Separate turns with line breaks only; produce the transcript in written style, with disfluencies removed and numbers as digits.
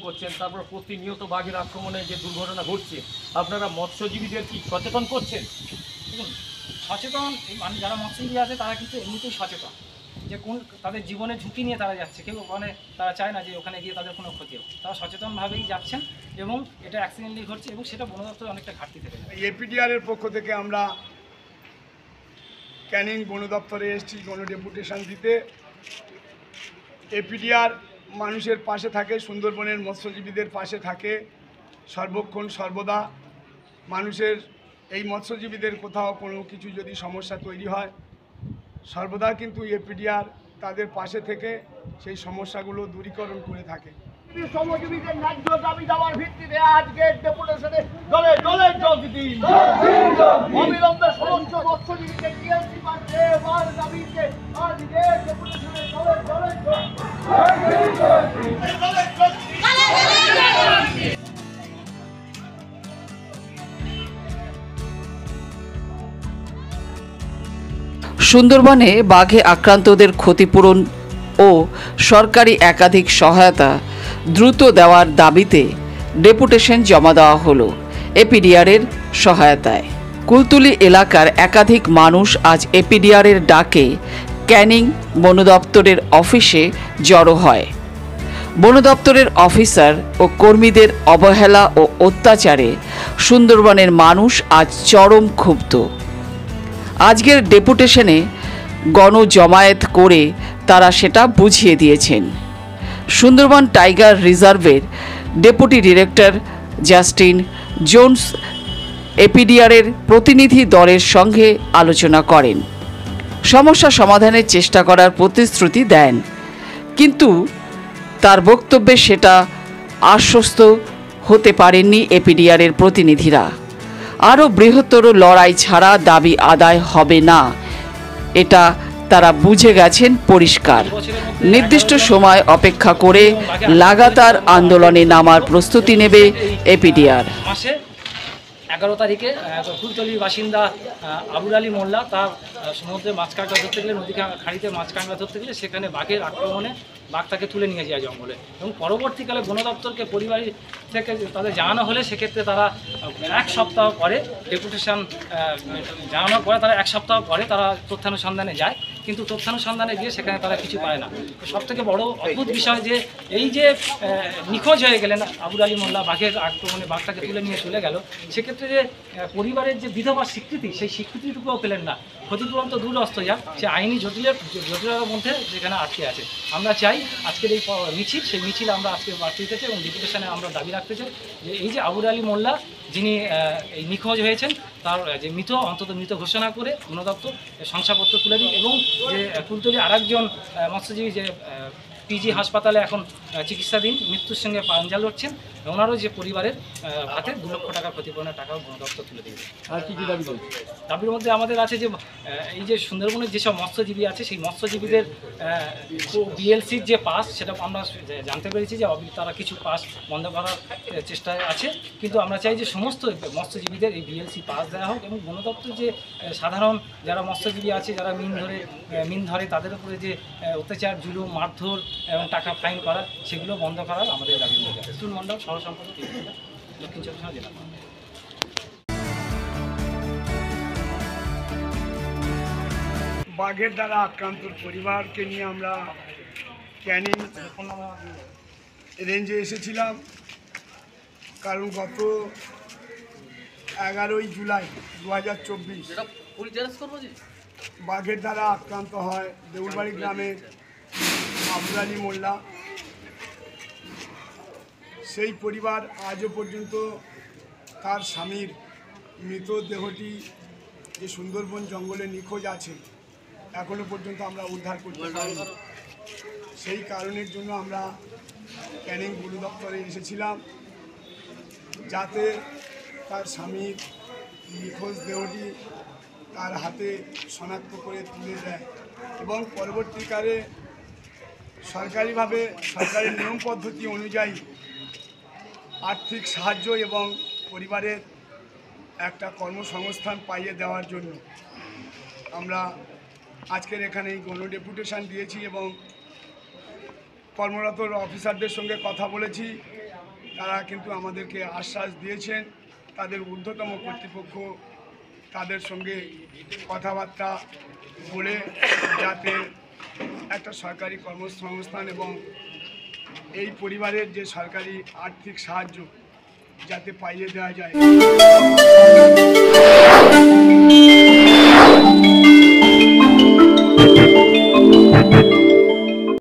করছেন, তারপর প্রতিনিয়ত বাঘের আক্রমণে যে দুর্ঘটনা ঘটছে, আপনারা মৎস্যজীবীদের কি সচেতন করছেন?
দেখুন, সচেতন মানে যারা মৎস্যজীবী আছে তারা কিন্তু এমনিতেই সচেতন যে কোন তাদের জীবনের ঝুঁকি নিয়ে তারা যাচ্ছে, কেউ ওখানে তারা চায় না যে ওখানে গিয়ে তাদের কোনো ক্ষতি হোক। তারা সচেতনভাবেই যাচ্ছেন এবং এটা অ্যাক্সিডেন্টলি ঘটছে এবং সেটা বন দপ্তরে অনেকটা ঘাটতি থেকে যায়।
এপিডিআরের পক্ষ থেকে আমরা ক্যানিং বন দপ্তরে এসেছি কোনো ডেপুটেশন দিতে। এপিডিআর মানুষের পাশে থাকে, সুন্দরবনের মৎস্যজীবীদের পাশে থাকে সর্বক্ষণ সর্বদা। মানুষের এই মৎস্যজীবীদের কোথাও কোনো কিছু যদি সমস্যা তৈরি হয়, সর্বদা কিন্তু এপিডিআর তাদের পাশে থেকে সেই সমস্যাগুলো দূরীকরণ করে থাকে।
শ্রমজীবীদের ন্যায্য দাবি দেওয়ার ভিত্তিতে আজকের ডেপুটেশনে দলে দলে যোগ দিন। অবিলম্বে সমস্ত মৎস্যজীবীকে টিএলসি দেওয়ার দাবিতে আজকের ডেপুটেশনে দলে দলে যোগ দিন।
সুন্দরবনে বাঘে আক্রান্তদের ক্ষতিপূরণ ও সরকারি একাধিক সহায়তা দ্রুত দেওয়ার দাবিতে ডেপুটেশন জমা দেওয়া হলো এপিডিআরের সহায়তায়। কুলতলি এলাকার একাধিক মানুষ আজ এপিডিআরের ডাকে ক্যানিং বন দপ্তরের অফিসে জড়ো হয়। বন দপ্তরের অফিসার ও কর্মীদের অবহেলা ও অত্যাচারে সুন্দরবনের মানুষ আজ চরম ক্ষুব্ধ। আজকের ডেপুটেশনে গণজমায়েত করে তারা সেটা বুঝিয়ে দিয়েছেন। সুন্দরবন টাইগার রিজার্ভের ডেপুটি ডিরেক্টর জাস্টিন জোন্স এপিডিআরের প্রতিনিধি দলের সঙ্গে আলোচনা করেন, সমস্যা সমাধানের চেষ্টা করার প্রতিশ্রুতি দেন, কিন্তু তার বক্তব্যে সেটা আশ্বস্ত হতে পারেননি এপিডিআরের প্রতিনিধিরা। আরও বৃহত্তর লড়াই ছাড়া দাবি আদায় হবে না, এটা তারা বুঝে গেছেন পরিষ্কার। নির্দিষ্ট সময় অপেক্ষা করে লাগাতার আন্দোলনে নামার প্রস্তুতি নেবে এপিডিআর।
মাসে 11 তারিখে কুলতলির বাসিন্দা আবুল আলী মোল্লা তার সমুদ্রে মাছ কাঁকড়া ধরতে গেলে, নদী খাড়িতে মাছ কাঁকড়া ধরতে গেলে সেখানে বাঘের আক্রমণে বাঘ তাকে তুলে নিয়ে যায় জঙ্গলে, এবং পরবর্তীকালে বন দপ্তরকে পরিবার থেকে তাদের জানানো হলে সেক্ষেত্রে তারা 1 সপ্তাহ পরে ডেপুটেশন জানানোর পরে তারা 1 সপ্তাহ পরে তারা তথ্যানুসন্ধানে যায়, কিন্তু তথ্যানুসন্ধানে গিয়ে সেখানে তারা কিছু পায় না। সবথেকে বড় অদ্ভুত বিষয় যে এই যে নিখোঁজ হয়ে গেলেন আবুল আলী মোল্লা, বাঘের আক্রমণে বাঘটাকে তুলে নিয়ে চলে গেল, সেক্ষেত্রে যে পরিবারের যে বিধবা স্বীকৃতি, সেই স্বীকৃতিটুকুও পেলেন না। ক্ষতিপূরণ তো দূরস্থ যাক, সে আইনি জটিলতার মধ্যে যেখানে আটকে আছে। আমরা চাই আজকের এই মিছিল, সেই মিছিল আমরা আজকে পাঠিয়ে দিতেছি এবং ডেপুটেশনে আমরা দাবি রাখতে চাই যে এই যে আবুল আলী মোল্লা যিনি এই নিখোঁজ হয়েছেন, তার যে মৃত ঘোষণা করে বন দপ্তর শংসাপত্র তুলে দিন, এবং যে কুলতলি আরেকজন মৎস্যজীবী যে পিজি হাসপাতালে এখন চিকিৎসাধীন মৃত্যুর সঙ্গে পাঞ্জা লড়ছেন, ওনারও যে পরিবারের হাতে 2 লক্ষ টাকা ক্ষতিপূরণের টাকাও বন দপ্তর তুলে দেবে।
আর কি কি দাবি করছে?
দাবির মধ্যে আমাদের আছে যে এই যে সুন্দরবনের যেসব মৎস্যজীবী আছে, সেই মৎস্যজীবীদের বিএলসির যে পাস, সেটা আমরা জানতে পেরেছি যে তারা কিছু পাস বন্ধ করার চেষ্টায় আছে, কিন্তু আমরা চাই যে সমস্ত মৎস্যজীবীদের এই বিএলসি পাস দেওয়া হোক, এবং বন দপ্তর যে সাধারণ যারা মৎস্যজীবী আছে, যারা মিন ধরে তাদের উপরে যে অত্যাচার, জুলুম, মারধর এবং টাকা ফাইন করা, সেগুলো বন্ধ করার আমাদের দাবি নিয়ে যাবে। সুন মণ্ডল, সহ সম্পাদক, দক্ষিণ চব্বিশ পরগনা জেলা।
বাঘের দ্বারা আক্রান্ত পরিবারকে নিয়ে আমরা ক্যানিং রেঞ্জে এসেছিলাম, কারণ গত 11ই জুলাই 2024 বাঘের দ্বারা আক্রান্ত হয় দেউলবাড়ি গ্রামের আবুল আলী মোল্লা। সেই পরিবার আজও পর্যন্ত তার স্বামীর মৃতদেহটি যে সুন্দরবন জঙ্গলে নিখোঁজ আছে, এখনো পর্যন্ত আমরা উদ্ধার করতে পারিনি। সেই কারণের জন্য আমরা ক্যানিং বন দপ্তরে এসেছিলাম, যাতে তার স্বামীর নিখোঁজ দেহটি তার হাতে শনাক্ত করে তুলে দেয়, এবং পরবর্তীকালে সরকারিভাবে সরকারের নিয়ম পদ্ধতি অনুযায়ী আর্থিক সাহায্য এবং পরিবারের একটা কর্মসংস্থান পাইয়ে দেওয়ার জন্য আমরা আজকের এখানে গণ ডেপুটেশন দিয়েছি এবং কর্মরত অফিসারদের সঙ্গে কথা বলেছি। তারা কিন্তু আমাদেরকে আশ্বাস দিয়েছেন তাদের ঊর্ধ্বতম কর্তৃপক্ষ তাদের সঙ্গে কথাবার্তা বলে যাতে একটা সরকারি কর্মসংস্থান এবং এই পরিবারের যে সরকারি আর্থিক সাহায্য যাতে পাইয়ে দেওয়া যায়।